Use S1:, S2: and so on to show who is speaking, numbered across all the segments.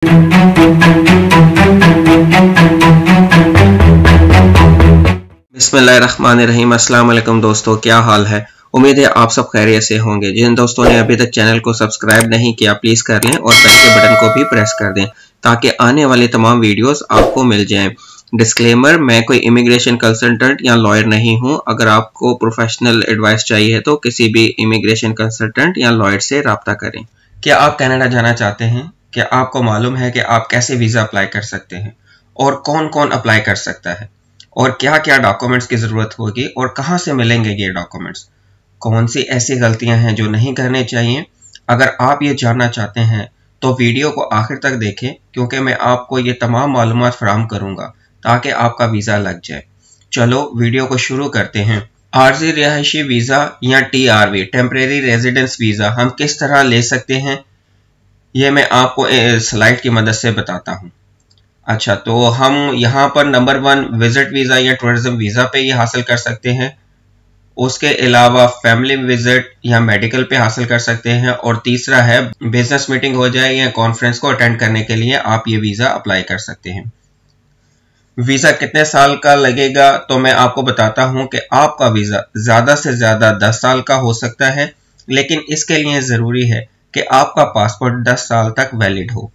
S1: बिस्मिल्लाहिर्रहमानिर्रहीम। अस्सलाम वालेकुम दोस्तों, क्या हाल है? उम्मीद है आप सब खैरियत से होंगे। जिन दोस्तों ने अभी तक चैनल को सब्सक्राइब नहीं किया प्लीज़ कर लें और बेल के बटन को भी प्रेस कर दें ताकि आने वाली तमाम वीडियोस आपको मिल जाएं। डिस्क्लेमर, मैं कोई इमिग्रेशन कंसल्टेंट या लॉयर नहीं हूं। अगर आपको प्रोफेशनल एडवाइस चाहिए तो किसी भी इमिग्रेशन कंसल्टेंट या लॉयर से रब्ता करें। क्या आप कनाडा जाना चाहते हैं? क्या आपको मालूम है कि आप कैसे वीज़ा अप्लाई कर सकते हैं और कौन कौन अप्लाई कर सकता है और क्या क्या डॉक्यूमेंट्स की ज़रूरत होगी और कहाँ से मिलेंगे ये डॉक्यूमेंट्स? कौन सी ऐसी गलतियां हैं जो नहीं करनी चाहिए? अगर आप ये जानना चाहते हैं तो वीडियो को आखिर तक देखें, क्योंकि मैं आपको ये तमाम मालूमात फराहम करूंगा ताकि आपका वीज़ा लग जाए। चलो वीडियो को शुरू करते हैं। आर्जी रिहायशी वीज़ा या TRV टेम्परेरी रेजिडेंस वीज़ा हम किस तरह ले सकते हैं, ये मैं आपको स्लाइड की मदद से बताता हूँ। अच्छा, तो हम यहाँ पर नंबर 1 विजिट वीज़ा या टूरिज्म वीज़ा पे ये हासिल कर सकते हैं। उसके अलावा फैमिली विजिट या मेडिकल पे हासिल कर सकते हैं। और तीसरा है बिजनेस मीटिंग हो जाए या कॉन्फ्रेंस को अटेंड करने के लिए आप ये वीज़ा अप्लाई कर सकते हैं। वीज़ा कितने साल का लगेगा तो मैं आपको बताता हूँ कि आपका वीज़ा ज़्यादा से ज़्यादा 10 साल का हो सकता है, लेकिन इसके लिए ज़रूरी है कि आपका पासपोर्ट 10 साल तक वैलिड हो,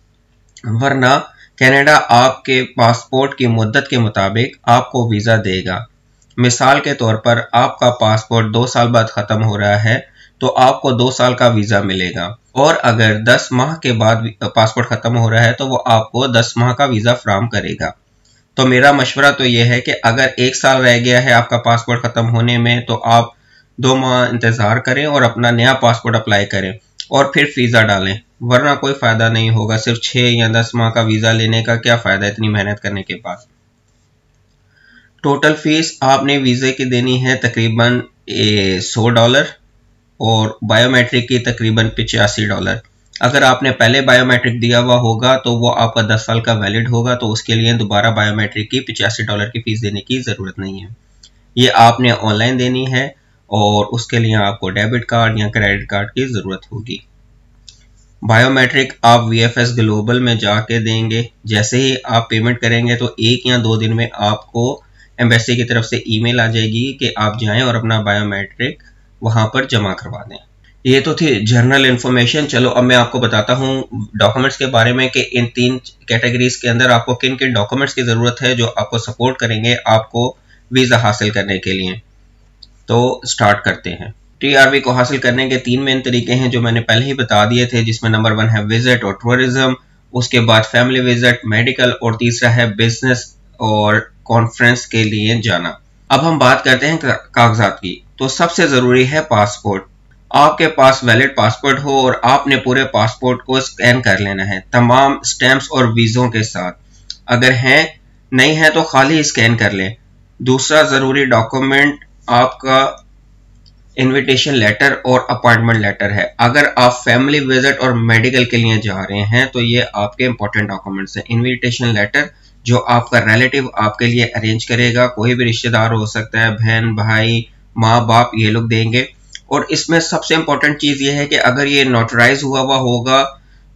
S1: वरना कनाडा आपके पासपोर्ट की मुद्दत के मुताबिक आपको वीज़ा देगा। मिसाल के तौर पर आपका पासपोर्ट 2 साल बाद ख़त्म हो रहा है तो आपको 2 साल का वीज़ा मिलेगा, और अगर 10 माह के बाद पासपोर्ट ख़त्म हो रहा है तो वो आपको 10 माह का वीज़ा फराहम करेगा। तो मेरा मशवरा तो ये है कि अगर 1 साल रह गया है आपका पासपोर्ट ख़त्म होने में तो आप 2 माह इंतज़ार करें और अपना नया पासपोर्ट अप्लाई करें और फिर वीज़ा डालें, वरना कोई फ़ायदा नहीं होगा। सिर्फ 6 या 10 माह का वीज़ा लेने का क्या फ़ायदा इतनी मेहनत करने के बाद। टोटल फीस आपने वीज़े की देनी है तकरीबन $100 और बायोमेट्रिक की तकरीबन $85। अगर आपने पहले बायोमेट्रिक दिया हुआ होगा तो वो आपका 10 साल का वैलिड होगा, तो उसके लिए दोबारा बायोमेट्रिक की $85 की फ़ीस देने की ज़रूरत नहीं है। ये आपने ऑनलाइन देनी है और उसके लिए आपको डेबिट कार्ड या क्रेडिट कार्ड की ज़रूरत होगी। बायोमेट्रिक आप VFS ग्लोबल में जाके देंगे। जैसे ही आप पेमेंट करेंगे तो 1 या 2 दिन में आपको एम्बेसी की तरफ से ईमेल आ जाएगी कि आप जाएं और अपना बायोमेट्रिक वहां पर जमा करवा दें। ये तो थी जनरल इन्फॉर्मेशन। चलो अब मैं आपको बताता हूँ डॉक्यूमेंट्स के बारे में कि इन 3 कैटेगरीज के अंदर आपको किन किन डॉक्यूमेंट्स की ज़रूरत है जो आपको सपोर्ट करेंगे आपको वीज़ा हासिल करने के लिए। तो स्टार्ट करते हैं। TRV को हासिल करने के 3 मेन तरीके हैं जो मैंने पहले ही बता दिए थे, जिसमें नंबर 1 है विजिट और टूरिज्म, उसके बाद फैमिली विजिट, मेडिकल, और तीसरा है बिजनेस और कॉन्फ्रेंस के लिए जाना। अब हम बात करते हैं कागजात की। तो सबसे ज़रूरी है पासपोर्ट। आपके पास वैलिड पासपोर्ट हो और आपने पूरे पासपोर्ट को स्कैन कर लेना है तमाम स्टैम्प्स और वीज़ों के साथ। अगर हैं नहीं है तो खाली स्कैन कर लें। दूसरा ज़रूरी डॉक्यूमेंट आपका इनविटेशन लेटर और अपॉइंटमेंट लेटर है। अगर आप फैमिली विजिट और मेडिकल के लिए जा रहे हैं तो ये आपके इंपॉर्टेंट डॉक्यूमेंट्स हैं। इनविटेशन लेटर जो आपका रिलेटिव आपके लिए अरेंज करेगा, कोई भी रिश्तेदार हो सकता है, बहन भाई माँ बाप, ये लोग देंगे। और इसमें सबसे इंपॉर्टेंट चीज़ ये है कि अगर ये नोटराइज हुआ होगा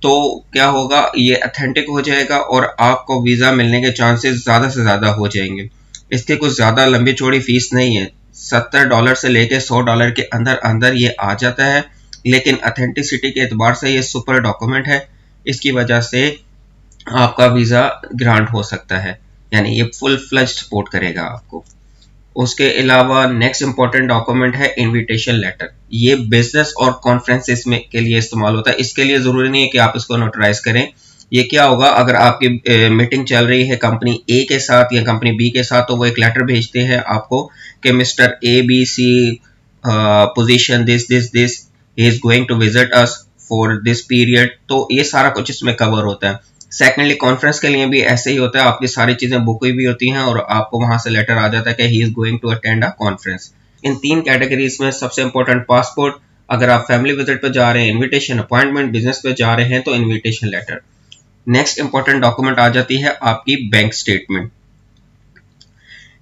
S1: तो क्या होगा, ये अथेंटिक हो जाएगा और आपको वीज़ा मिलने के चांसेस ज़्यादा से ज़्यादा हो जाएंगे। इसकी कुछ ज़्यादा लंबी चौड़ी फीस नहीं है, $70 से लेके $100 के अंदर अंदर ये आ जाता है, लेकिन अथेंटिसिटी के एतबार से ये सुपर डॉक्यूमेंट है। इसकी वजह से आपका वीज़ा ग्रांट हो सकता है, यानी ये फुल फ्लेज्ड सपोर्ट करेगा आपको। उसके अलावा नेक्स्ट इंपॉर्टेंट डॉक्यूमेंट है इनविटेशन लेटर। ये बिजनेस और कॉन्फ्रेंसेस में के लिए इस्तेमाल होता है। इसके लिए ज़रूरी नहीं है कि आप इसको नोटराइज करें। ये क्या होगा, अगर आपकी मीटिंग चल रही है कंपनी A के साथ या कंपनी B के साथ, तो वो एक लेटर भेजते हैं आपको कि mister ABC position this he is going to visit us for this period. तो ये सारा कुछ इसमें कवर होता है। सेकेंडली कॉन्फ्रेंस के लिए भी ऐसे ही होता है, आपकी सारी चीज़ें बुक हुई भी होती हैं और आपको वहां से लेटर आ जाता है कि he is going to attend a conference. इन 3 कैटेगरीज में सबसे इंपॉर्टेंट पासपोर्ट। अगर आप फैमिली विजिट पे जा रहे हैं इनविटेशन, अपॉइंटमेंट, बिजनेस पे जा रहे हैं तो invitation letter. Next important document आ जाती है आपकी बैंक स्टेटमेंट।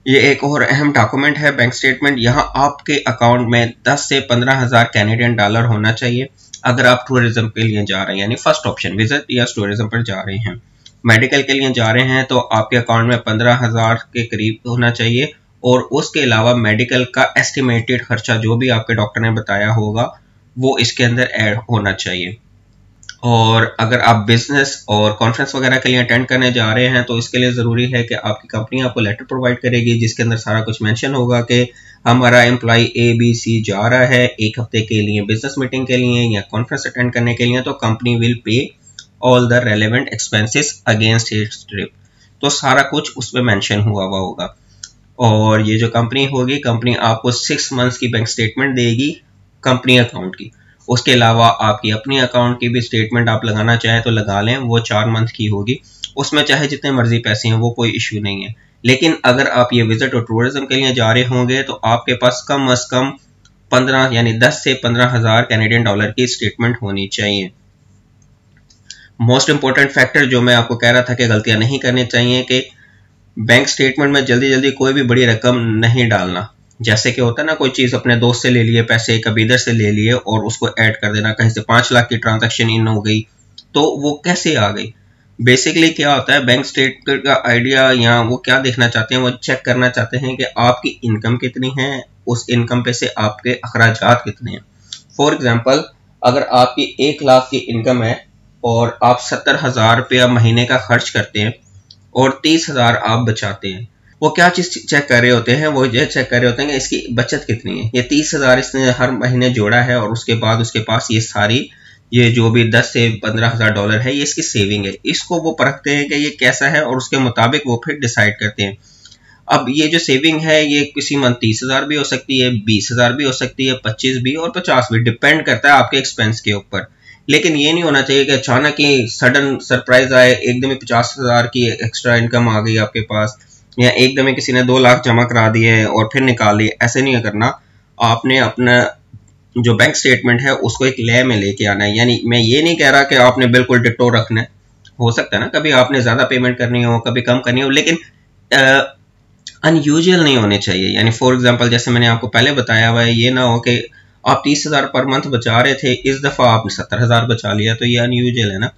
S1: ये एक और अहम डॉक्यूमेंट है बैंक स्टेटमेंट। यहाँ आपके अकाउंट में 10 से 15 हज़ार कैनेडियन डॉलर होना चाहिए। अगर आप टूरिज्म के लिए जा रहे हैं, यानी फर्स्ट ऑप्शन विजिट या टूरिज्म पर जा रहे हैं। मेडिकल के लिए जा रहे हैं तो आपके अकाउंट में 15,000 के करीब होना चाहिए, और उसके अलावा मेडिकल का एस्टिमेटेड खर्चा जो भी आपके डॉक्टर ने बताया होगा वो इसके अंदर ऐड होना चाहिए। और अगर आप बिजनेस और कॉन्फ्रेंस वगैरह के लिए अटेंड करने जा रहे हैं तो इसके लिए ज़रूरी है कि आपकी कंपनी आपको लेटर प्रोवाइड करेगी जिसके अंदर सारा कुछ मेंशन होगा कि हमारा एम्प्लॉय ABC जा रहा है 1 हफ्ते के लिए बिजनेस मीटिंग के लिए या कॉन्फ्रेंस अटेंड करने के लिए, तो company will pay all the relevant expenses against his trip. तो सारा कुछ उसमें मेंशन हुआ होगा। और ये जो कंपनी होगी, कंपनी आपको 6 मंथ्स की बैंक स्टेटमेंट देगी कंपनी अकाउंट की। उसके अलावा आपकी अपनी अकाउंट की भी स्टेटमेंट आप लगाना चाहें तो लगा लें, वो 4 मंथ की होगी, उसमें चाहे जितने मर्जी पैसे हैं वो कोई इश्यू नहीं है। लेकिन अगर आप ये विजिट और टूरिज्म के लिए जा रहे होंगे तो आपके पास कम अज कम 15 यानी 10 से 15,000 कैनेडियन डॉलर की स्टेटमेंट होनी चाहिए। मोस्ट इंपॉर्टेंट फैक्टर जो मैं आपको कह रहा था कि गलतियां नहीं करनी चाहिए कि बैंक स्टेटमेंट में जल्दी जल्दी कोई भी बड़ी रकम नहीं डालना। जैसे कि होता है ना, कोई चीज अपने दोस्त से ले लिए पैसे, कभी इधर से ले लिए और उसको ऐड कर देना, कहीं से 5 लाख की ट्रांजैक्शन इन हो गई तो वो कैसे आ गई। बेसिकली क्या होता है, बैंक स्टेटमेंट का आइडिया यहाँ वो क्या देखना चाहते हैं, वो चेक करना चाहते हैं कि आपकी इनकम कितनी है, उस इनकम पे से आपके अखराजात कितने हैं। फॉर एग्जाम्पल, अगर आपकी 1 लाख की इनकम है और आप 70,000 रुपया महीने का खर्च करते हैं और 30,000 आप बचाते हैं, वो क्या चीज चेक कर रहे होते हैं, वो ये चेक कर रहे होते हैं कि इसकी बचत कितनी है। ये 30,000 इसने हर महीने जोड़ा है और उसके बाद उसके पास ये सारी ये जो भी 10 से 15,000 डॉलर है ये इसकी सेविंग है। इसको वो परखते हैं कि ये कैसा है और उसके मुताबिक वो फिर डिसाइड करते हैं। अब ये जो सेविंग है ये किसी मंथ 30,000 भी हो सकती है, 20,000 भी हो सकती है, 25 भी और 50 भी, डिपेंड करता है आपके एक्सपेंस के ऊपर। लेकिन ये नहीं होना चाहिए कि अचानक ही सडन सरप्राइज आए, एकदम 50,000 की एक्स्ट्रा इनकम आ गई आपके पास, या एकदम किसी ने 2 लाख जमा करा दिए और फिर निकाल लिए। ऐसे नहीं करना। आपने अपना जो बैंक स्टेटमेंट है उसको एक ले में लेके आना है। यानी मैं ये नहीं कह रहा कि आपने बिल्कुल डिट्टो रखना है, हो सकता है ना कभी आपने ज्यादा पेमेंट करनी हो, कभी कम करनी हो, लेकिन अनयूजुअल नहीं होने चाहिए। यानी फॉर एग्जांपल जैसे मैंने आपको पहले बताया हुआ है, ये ना हो कि आप 30,000 पर मंथ बचा रहे थे, इस दफा आपने 70,000 बचा लिया, तो ये अनयूजुअल है ना।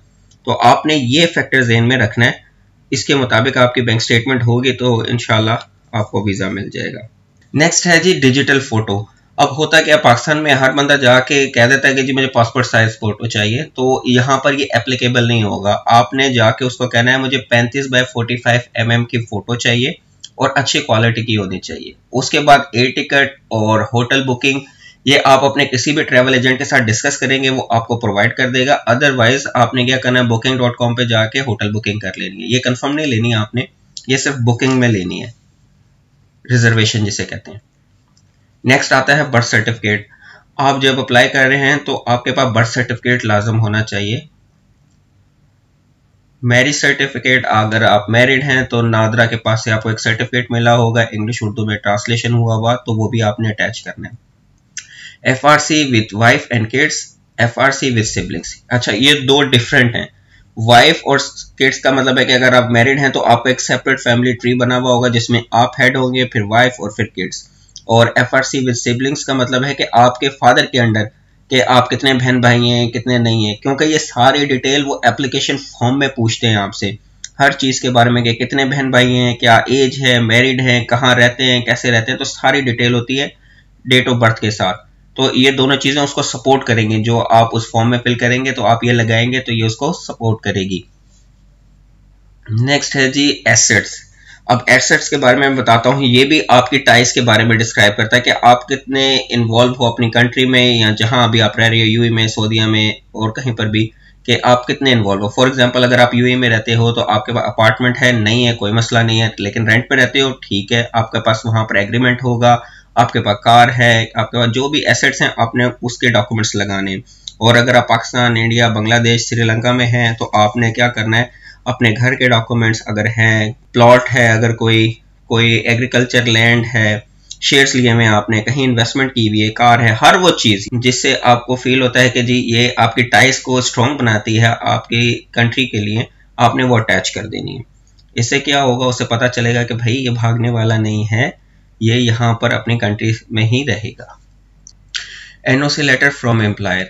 S1: तो आपने ये फैक्टर ज़हन में रखना है, इसके मुताबिक आपकी बैंक स्टेटमेंट होगी तो इंशाल्लाह आपको वीज़ा मिल जाएगा। नेक्स्ट है जी डिजिटल फोटो। अब होता क्या, पाकिस्तान में हर बंदा जाके कह देता है कि जी मुझे पासपोर्ट साइज फोटो चाहिए, तो यहाँ पर ये एप्लीकेबल नहीं होगा। आपने जाके उसको कहना है मुझे 35 बाय 45 mm की फोटो चाहिए और अच्छी क्वालिटी की होनी चाहिए। उसके बाद एयर टिकट और होटल बुकिंग ये आप अपने किसी भी ट्रैवल एजेंट के साथ डिस्कस करेंगे, वो आपको प्रोवाइड कर देगा। अदरवाइज आपने क्या करना है, booking.com पे जाके होटल बुकिंग कर लेनी है। ये कंफर्म नहीं लेनी है आपने, ये सिर्फ बुकिंग में लेनी है, रिजर्वेशन जिसे कहते हैं। नेक्स्ट आता है बर्थ सर्टिफिकेट। आप जब अप्लाई कर रहे हैं तो आपके पास बर्थ सर्टिफिकेट लाजम होना चाहिए। मैरिज सर्टिफिकेट, अगर आप मैरिड हैं तो नादरा के पास से आपको एक सर्टिफिकेट मिला होगा, इंग्लिश उर्दू में ट्रांसलेशन हुआ हुआ, तो वो भी आपने अटैच करना है। FRC with wife and kids, FRC with siblings. अच्छा, ये दो डिफरेंट हैं। वाइफ और किड्स का मतलब है कि अगर आप मैरिड हैं तो आपका एक सेपरेट फैमिली ट्री बना हुआ होगा जिसमें आप हेड होंगे, फिर वाइफ और फिर किड्स। और FRC विद सिबलिंग्स का मतलब है कि आपके फादर के अंडर कि आप कितने बहन भाई हैं, कितने नहीं हैं, क्योंकि ये सारी डिटेल वो एप्लीकेशन फॉर्म में पूछते हैं आपसे हर चीज़ के बारे में कि कितने बहन भाई हैं, क्या एज है, मैरिड हैं, कहाँ रहते हैं, कैसे रहते हैं, तो सारी डिटेल होती है डेट ऑफ बर्थ के साथ। तो ये दोनों चीज़ें उसको सपोर्ट करेंगी। जो आप उस फॉर्म में फिल करेंगे तो आप ये लगाएंगे तो ये उसको सपोर्ट करेगी। नेक्स्ट है जी एसेट्स। अब एसेट्स के बारे में मैं बताता हूँ, ये भी आपकी टाइज के बारे में डिस्क्राइब करता है कि आप कितने इन्वॉल्व हो अपनी कंट्री में या जहां अभी आप रह रहे हो, यूएई में, सऊदीया में और कहीं पर भी, कि आप कितने इन्वॉल्व हो। फॉर एग्जांपल अगर आप यूएई में रहते हो तो आपके पास अपार्टमेंट है, नहीं है कोई मसला नहीं है, लेकिन रेंट पे रहते हो ठीक है, आपके पास वहां पर एग्रीमेंट होगा, आपके पास कार है, आपके पास जो भी एसेट्स हैं आपने उसके डॉक्यूमेंट्स लगाने। और अगर आप पाकिस्तान, इंडिया, बांग्लादेश, श्रीलंका में हैं तो आपने क्या करना है, अपने घर के डॉक्यूमेंट्स अगर हैं, प्लॉट है, अगर कोई एग्रीकल्चर लैंड है, शेयर्स लिए हुए आपने, कहीं इन्वेस्टमेंट की हुई है, कार है, हर वो चीज़ जिससे आपको फील होता है कि जी ये आपकी टाइज को स्ट्रॉन्ग बनाती है आपकी कंट्री के लिए, आपने वो अटैच कर देनी है। इससे क्या होगा, उसे पता चलेगा कि भाई ये भागने वाला नहीं है, ये यहाँ पर अपनी कंट्री में ही रहेगा। NOC letter from employer,